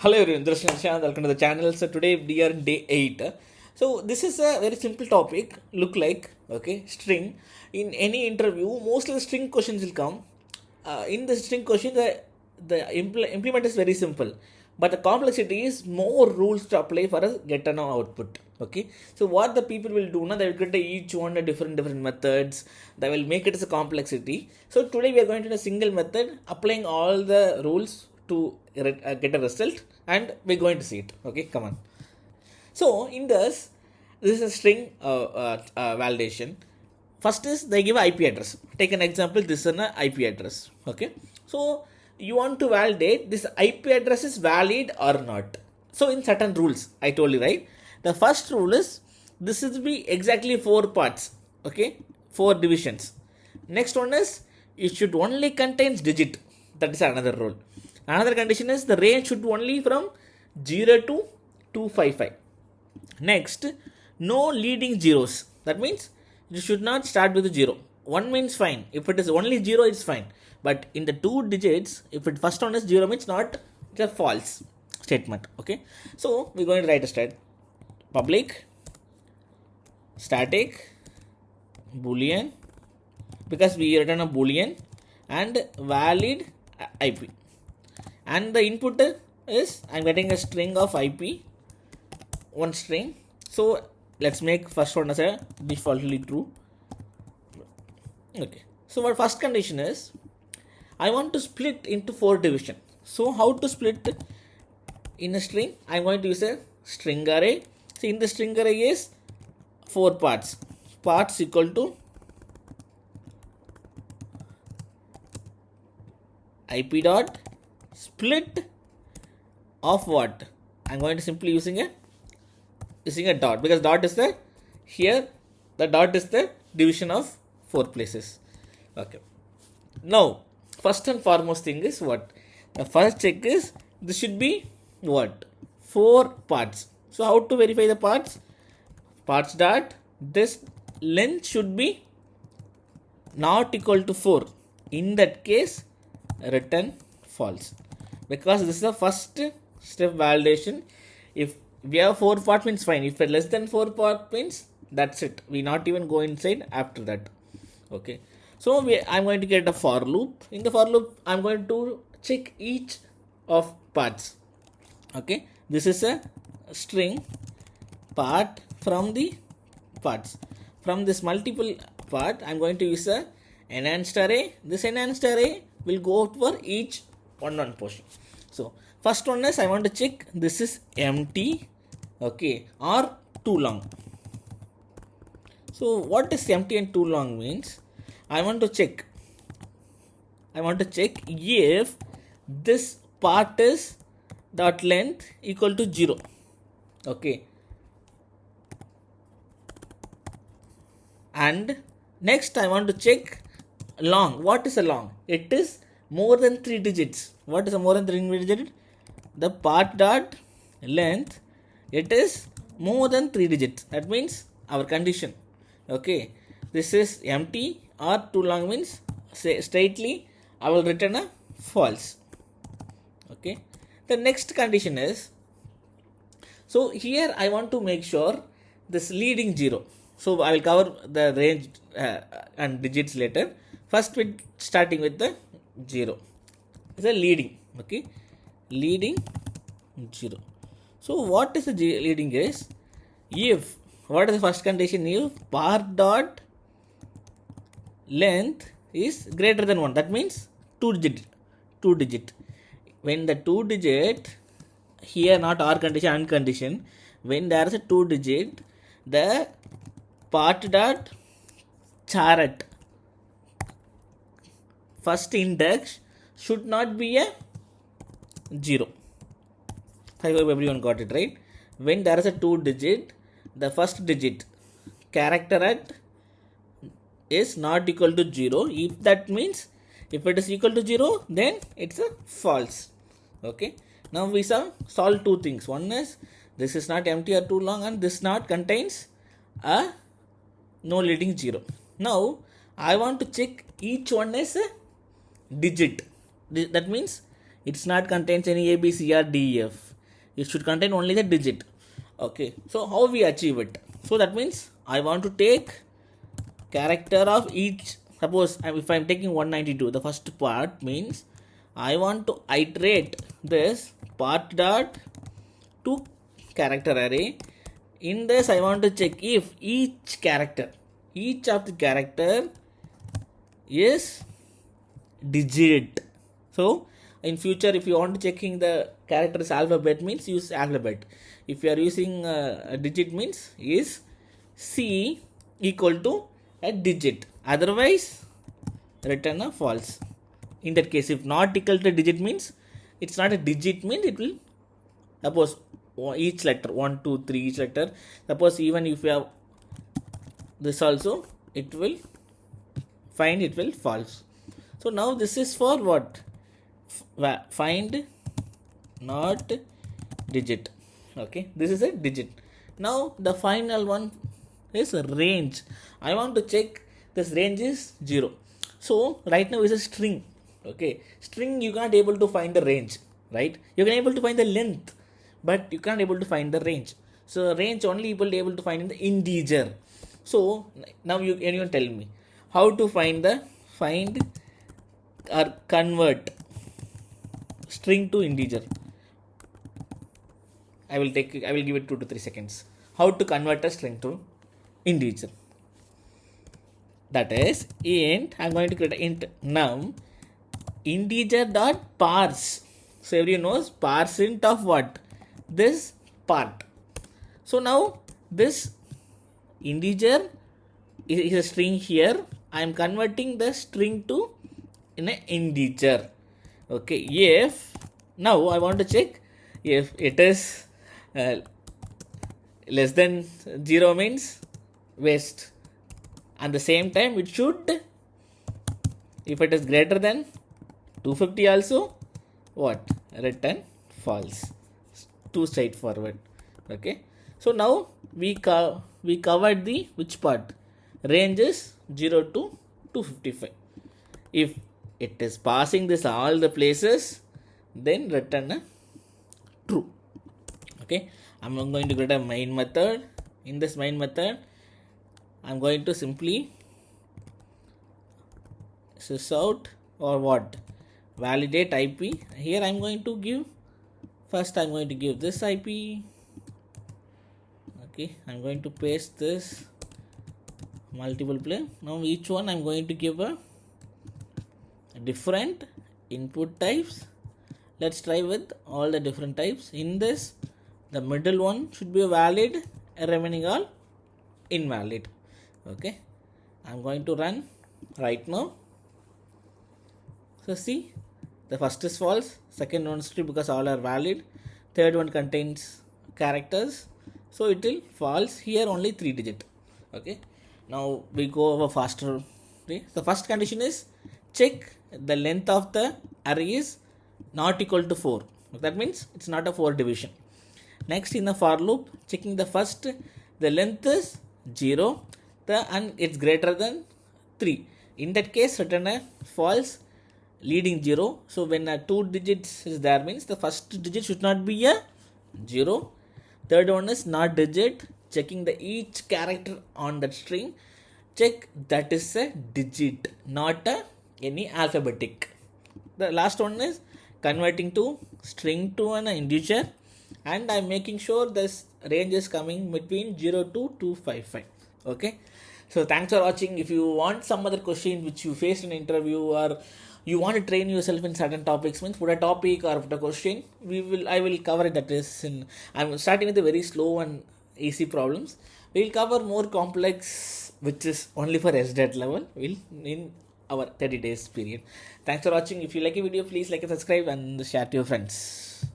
Hello everyone, this is Nishant. Welcome to the channel. So today we are in day 8. So this is a very simple topic. Look like string. In any interview, mostly the string questions will come. In the string question, the implement is very simple, but the complexity is more rules to apply for a get and output. Okay, so what the people will do now, they will get each one a different methods. They will make it as a complexity. So today we are going to a single method applying all the rules to get a result, and we're going to see it. Okay, come on. So in this is a string validation. First is they give IP address. Take an example. This is an IP address. Okay, so you want to validate this IP address is valid or not. So in certain rules, I told you, right. The first rule is this is be exactly 4 parts. Okay, 4 divisions. Next one is it should only contains digit. That is another rule. Another condition is the range should only from 0 to 255. Next, no leading zeros. That means you should not start with 0. 1 means fine. If it is only 0, it's fine. But in the 2 digits, if it first one is 0, means not, it's a false statement. Okay. So we're going to write a stat. Public, static, boolean, because we return a boolean, and valid IP. And the input is I'm getting a string of IP, one string. So let's make first one as a defaultly true. Okay. So our first condition is I want to split into 4 division. So how to split in a string? I'm going to use a string array. So in the string array is 4 parts. Parts equal to IP dot split of what? I'm going to simply using a dot, because dot is the here, the dot is the division of 4 places. Okay. Now first and foremost thing is what? The first check is this should be what? 4 parts. So how to verify the parts? Parts dot this length should be not equal to 4. In that case, return false, because this is the first step validation. If we have 4 parts means fine. If it's less than 4 part means that's it. We not even go inside after that. Okay. So I'm going to get a for loop. In the for loop, I'm going to check each of parts. Okay. This is a string part from the parts. From this multiple part, I'm going to use a enhanced array. This enhanced array will go for each one portion. So first one is I want to check this is empty, okay, or too long. So what is empty and too long means? I want to check if this part is dot length equal to 0. Okay. And next I want to check long. What is a long? It is more than 3 digits. What is a more than 3 digits? The part dot length, it is more than 3 digits. That means our condition. Okay. This is empty or too long means straightly I will return a false. Okay. The next condition is, so here I want to make sure this leading 0. So I will cover the range and digits later. First we starting with the 0. It's a leading. Okay. Leading 0. So what is the leading is? If, what is the first condition? If part dot length is greater than 1. That means 2 digit. When the 2 digit, here not or condition, and condition, when there is a 2 digit, the part dot chart first index should not be a 0. I hope everyone got it right. When there is a 2 digit, the first digit character at is not equal to 0. If that means if it is equal to 0, then it's a false. Okay. Now we solve 2 things. One is this is not empty or too long, and this not contains a no leading 0. Now I want to check each one as a digit. That means it's not contains any A, B, C or D, E, F. it should contain only the digit. Okay, so how we achieve it? So that means I want to take character of each. Suppose if I'm taking 192, the first part means I want to iterate this part dot to character array. In this I want to check if each of the character is digit. So in future, if you want to checking the characters alphabet means use alphabet. If you are using a digit means is C equal to a digit. Otherwise, return a false. In that case, if not equal to digit means it's not a digit, means it will suppose each letter 1, 2, 3 each letter. Suppose even if you have this also, it will find it will false. So now this is for what? Find not digit. Okay, this is a digit. Now the final one is range. I want to check this range is 0. So right now is a string. Okay, string you can't able to find the range, right? You can able to find the length, but you can't able to find the range. So range only able to find in the integer. So now anyone tell me how to find or convert string to integer. I will give it 2 to 3 seconds. How to convert a string to integer? That is int. I'm going to create an int num integer dot parse. So everyone knows parse int of what? This part. So now this integer is a string here. I am converting the string to in an integer. Okay, if now I want to check if it is less than 0 means waste. At the same time, it should, if it is greater than 250 also, what? Return false. Too straightforward. Okay. So now we covered the which part? Range is 0 to 255. If it is passing this all the places, then return a true. Okay, I'm going to create a main method. In this main method, I'm going to simply sys out or what? Validate IP. Here I'm going to give, first I'm going to give this IP. Okay, I'm going to paste this multiple play. Now each one I'm going to give a different input types. Let's try with all the different types. In this, the middle one should be valid, remaining all invalid. Okay, I'm going to run right now. So see, the first is false, second one is true because all are valid, third one contains characters, so it will false. Here only 3 digit. Okay, now we go over faster. Okay, the first condition is check the length of the array is not equal to 4. That means it's not a 4 division. Next, in the for loop, checking the first, the length is 0, and it's greater than 3. In that case, return a false leading 0. So when 2 digits is there, means the first digit should not be a 0. Third one is not digit. Checking the each character on that string, check that is a digit, not any alphabetic. The last one is converting to string to an integer, and I'm making sure this range is coming between 0 to 255. Okay, so thanks for watching. If you want some other question which you faced in interview, or you want to train yourself in certain topics, means put a topic or put a question, I will cover it. That is I'm starting with the very slow and easy problems. We will cover more complex, which is only for SDET level, in our 30 days period. Thanks for watching. If you like a video, please like and subscribe and share to your friends.